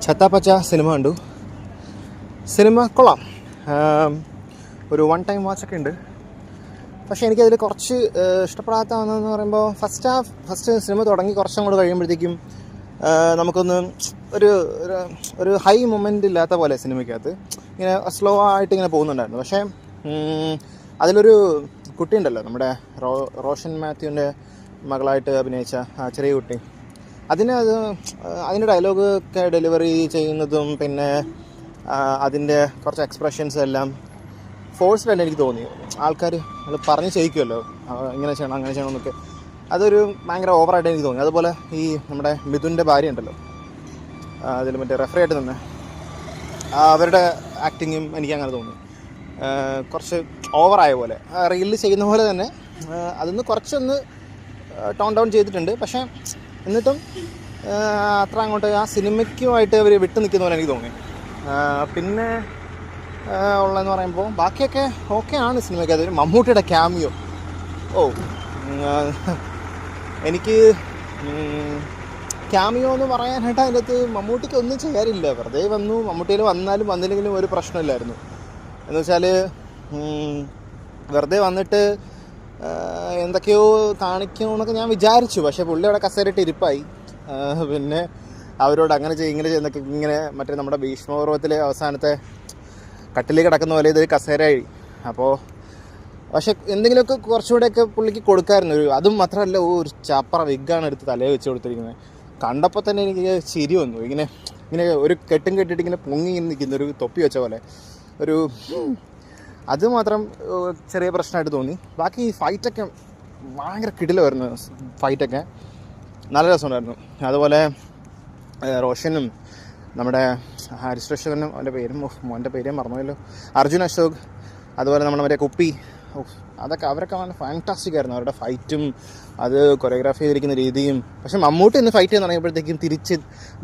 ഛത്താപ്പച്ച cinema കണ്ടു. Cinema കൊള്ളാം, ഒരു വൺ ടൈം വാച്ചൊക്കെ ഉണ്ട്. പക്ഷേ എനിക്കതിൽ കുറച്ച് ഇഷ്ടപ്പെടാത്തതെന്ന് പറയുമ്പോൾ ഫസ്റ്റ് സിനിമ തുടങ്ങി കുറച്ചങ്ങോട്ട് കഴിയുമ്പോഴത്തേക്കും നമുക്കൊന്ന് ഒരു ഹൈ മൊമെൻ്റ് ഇല്ലാത്ത പോലെ സിനിമയ്ക്കകത്ത് ഇങ്ങനെ സ്ലോ ആയിട്ട് ഇങ്ങനെ പോകുന്നുണ്ടായിരുന്നു. പക്ഷേ അതിലൊരു കുട്ടിയുണ്ടല്ലോ, നമ്മുടെ റോഷൻ മാത്യുവിൻ്റെ മകളായിട്ട് അഭിനയിച്ച ആ ചെറിയ കുട്ടി, അതിൻ്റെ ഡയലോഗ് ഒക്കെ ഡെലിവറി ചെയ്യുന്നതും പിന്നെ അതിൻ്റെ കുറച്ച് എക്സ്പ്രഷൻസ് എല്ലാം ഫോഴ്സ്ഡായിട്ട് എനിക്ക് തോന്നി. ആൾക്കാർ അത് പറഞ്ഞ് ചെയ്യിക്കുമല്ലോ, ഇങ്ങനെ ചെയ്യണം അങ്ങനെ ചെയ്യണം എന്നൊക്കെ, അതൊരു ഭയങ്കര ഓവറായിട്ട് എനിക്ക് തോന്നി. അതുപോലെ ഈ നമ്മുടെ മിഥുൻ്റെ ഭാര്യ ഉണ്ടല്ലോ, അതിൽ മറ്റേ റെഫറായിട്ട് തന്നെ അവരുടെ ആക്ടിങ്ങും എനിക്കങ്ങനെ തോന്നി. കുറച്ച് ഓവറായ പോലെ, റീലിൽ ചെയ്യുന്ന പോലെ തന്നെ അതിന്ന് കുറച്ചൊന്ന് ടോൺ ഡൗൺ ചെയ്തിട്ടുണ്ട്. പക്ഷേ എന്നിട്ടും അത്ര അങ്ങോട്ട് ആ സിനിമയ്ക്കുമായിട്ട് അവർ വിട്ടു നിൽക്കുന്ന പോലെ എനിക്ക് തോന്നി. പിന്നെ ഉള്ളതെന്ന് പറയുമ്പോൾ ബാക്കിയൊക്കെ ഓക്കെ ആണ് സിനിമയ്ക്ക്. അതൊരു മമ്മൂട്ടിയുടെ ക്യാമിയോ, എനിക്ക് ക്യാമിയോ എന്ന് പറയാനായിട്ട് അതിൻ്റെ അകത്ത് മമ്മൂട്ടിക്ക് ഒന്നും ചെയ്യാറില്ല. വെറുതെ വന്നു, മമ്മൂട്ടിയിൽ വന്നാലും വന്നില്ലെങ്കിലും ഒരു പ്രശ്നമില്ലായിരുന്നു. എന്ന് വെച്ചാൽ വെറുതെ വന്നിട്ട് എന്തൊക്കെയോ കാണിക്കണമെന്നൊക്കെ ഞാൻ വിചാരിച്ചു. പക്ഷേ പുള്ളി അവിടെ കസേരയിട്ട് ഇരിപ്പായി. പിന്നെ അവരോട് അങ്ങനെ ചെയ്യും ഇങ്ങനെ ചെയ്യുന്നൊക്കെ, ഇങ്ങനെ മറ്റേ നമ്മുടെ ഭീഷ്മപർവത്തിലെ അവസാനത്തെ കട്ടിലേക്ക് കിടക്കുന്ന പോലെ ഇത് കസേരയായി. അപ്പോൾ പക്ഷെ എന്തെങ്കിലുമൊക്കെ കുറച്ചുകൂടെയൊക്കെ പുള്ളിക്ക് കൊടുക്കാമായിരുന്നു. അതും മാത്രമല്ല, ഒരു ചാപ്പറ വിഗ്ഗാണ് എടുത്ത് തലയിൽ വെച്ച് കൊടുത്തിരിക്കുന്നത്. കണ്ടപ്പോൾ തന്നെ എനിക്ക് ചിരി വന്നു. ഇങ്ങനെ ഒരു കെട്ടും കെട്ടിയിട്ട് ഇങ്ങനെ പൊങ്ങി നിൽക്കുന്ന ഒരു തൊപ്പി വെച്ച പോലെ ഒരു, അത് മാത്രം ചെറിയ പ്രശ്നമായിട്ട് തോന്നി. ബാക്കി ഫൈറ്റൊക്കെ ഭയങ്കര കിടിലമായിരുന്നു. ഫൈറ്റൊക്കെ നല്ല രസമുണ്ടായിരുന്നു. അതുപോലെ റോഷനും നമ്മുടെ ഹാരിസ് റഷീദനും മോൻ്റെ പേരും മറന്നുപോയല്ലോ, അർജുൻ അശോക്, അതുപോലെ നമ്മുടെ മറ്റേ കുപ്പി, അവരൊക്കെ നല്ല ഫാൻറ്റാസ്റ്റിക് ആയിരുന്നു. അവരുടെ ഫൈറ്റും അത് കൊറിയോഗ്രാഫി ചെയ്തിരിക്കുന്ന രീതിയും. പക്ഷെ മമ്മൂട്ടി ഇന്ന് ഫൈറ്റ് ചെയ്യാൻ തുടങ്ങിയപ്പോഴത്തേക്കും തിരിച്ച്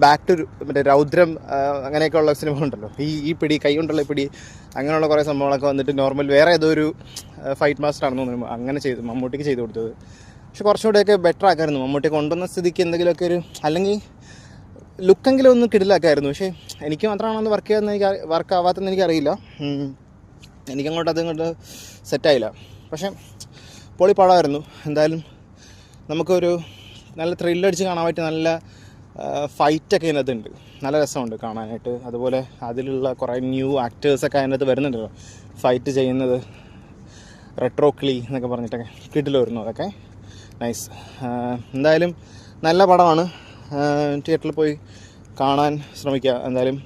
ബാക്ക് ടു മറ്റേ രൗദ്രം അങ്ങനെയൊക്കെയുള്ള സിനിമ ഉണ്ടല്ലോ, ഈ പിടി, കൈ കൊണ്ടുള്ള പിടി, അങ്ങനെയുള്ള കുറേ സംഭവങ്ങളൊക്കെ വന്നിട്ട് നോർമൽ വേറെ ഏതോ ഒരു ഫൈറ്റ് മാസ്റ്റർ ആണെന്ന് തോന്നുന്നു അങ്ങനെ മമ്മൂട്ടിക്ക് ചെയ്ത് കൊടുത്തത്. പക്ഷെ കുറച്ചുകൂടെയൊക്കെ ബെറ്റർ ആക്കായിരുന്നു. മമ്മൂട്ടി കൊണ്ടുവന്ന സ്ഥിതിക്ക് എന്തെങ്കിലുമൊക്കെ ഒരു, അല്ലെങ്കിൽ ലുക്കെങ്കിലും ഒന്ന് കിടിലാക്കായിരുന്നു. പക്ഷേ എനിക്ക് മാത്രമാണോ ഒന്ന് വർക്ക് ആവാത്തെന്ന് എനിക്കറിയില്ല. എനിക്കങ്ങോട്ട് അതങ്ങോട്ട് സെറ്റായില്ല. പക്ഷേ പൊളി പടമായിരുന്നു. എന്തായാലും നമുക്കൊരു നല്ല ത്രില്ലടിച്ച് കാണാൻ പറ്റിയ നല്ല ഫൈറ്റൊക്കെ അതിനകത്തുണ്ട്, നല്ല രസമുണ്ട് കാണാനായിട്ട്. അതുപോലെ അതിലുള്ള കുറേ ന്യൂ ആക്ടേഴ്സൊക്കെ അതിനകത്ത് വരുന്നുണ്ടല്ലോ ഫൈറ്റ് ചെയ്യുന്നത്, റെട്രോക്ലി എന്നൊക്കെ പറഞ്ഞിട്ടൊക്കെ കിട്ടില്ല വരുന്നു. അതൊക്കെ നൈസ്. എന്തായാലും നല്ല പടമാണ്, തിയേറ്ററിൽ പോയി കാണാൻ ശ്രമിക്കുക എന്തായാലും.